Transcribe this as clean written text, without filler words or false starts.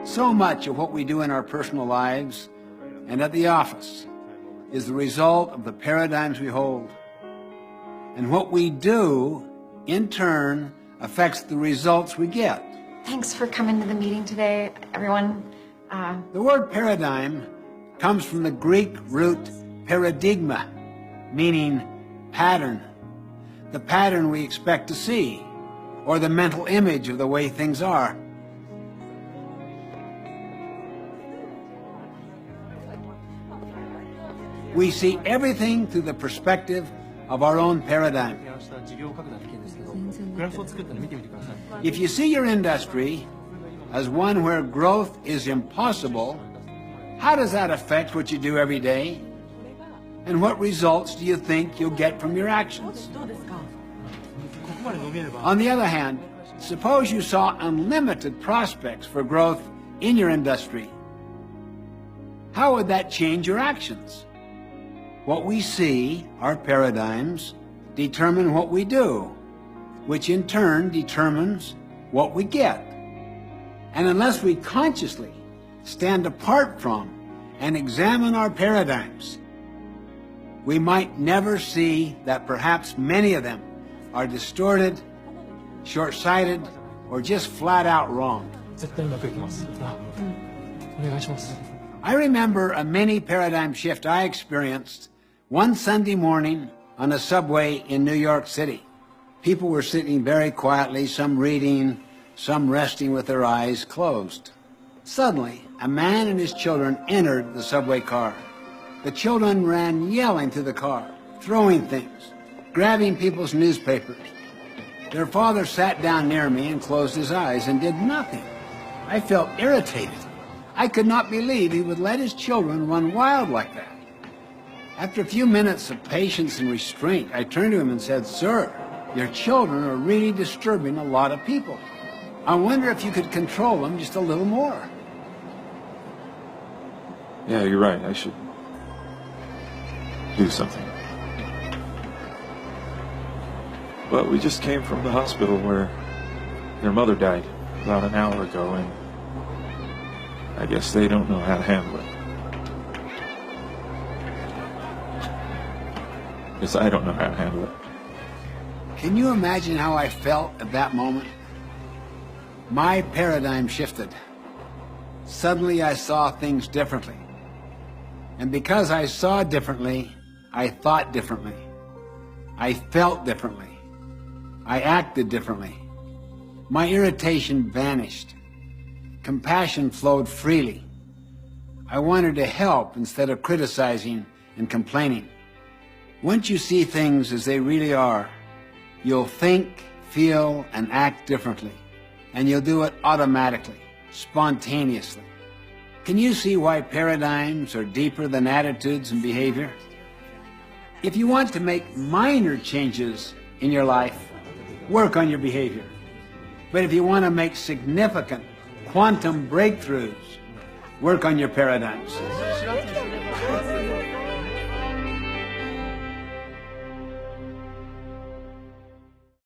So much of what we do in our personal lives and at the office is the result of the paradigms we hold. And what we do, in turn, affects the results we get. Thanks for coming to the meeting today, everyone. The word paradigm comes from the Greek root paradigma, meaning pattern, the pattern we expect to see, or the mental image of the way things are. We see everything through the perspective of our own paradigm. If you see your industry as one where growth is impossible, how does that affect what you do every day? And what results do you think you'll get from your actions? On the other hand, suppose you saw unlimited prospects for growth in your industry. How would that change your actions? What we see, our paradigms, determine what we do, which in turn determines what we get. And unless we consciously stand apart from and examine our paradigms, we might never see that perhaps many of them are distorted, short-sighted, or just flat out wrong. I remember a mini paradigm shift I experienced one Sunday morning on a subway in New York City. People were sitting very quietly, some reading, some resting with their eyes closed. Suddenly, a man and his children entered the subway car. The children ran yelling to the car, throwing things, grabbing people's newspapers. Their father sat down near me and closed his eyes and did nothing. I felt irritated. I could not believe he would let his children run wild like that. After a few minutes of patience and restraint, I turned to him and said, "Sir, your children are really disturbing a lot of people. I wonder if you could control them just a little more." Yeah, you're right. I should do something. But we just came from the hospital where their mother died about an hour ago, and I guess they don't know how to handle it. Because I don't know how to handle it. Can you imagine how I felt at that moment? My paradigm shifted. Suddenly I saw things differently. And because I saw differently, I thought differently. I felt differently. I acted differently. My irritation vanished. Compassion flowed freely. I wanted to help instead of criticizing and complaining. Once you see things as they really are, you'll think, feel, and act differently. And you'll do it automatically, spontaneously. Can you see why paradigms are deeper than attitudes and behavior? If you want to make minor changes in your life, work on your behavior. But if you want to make significant quantum breakthroughs, work on your paradigms.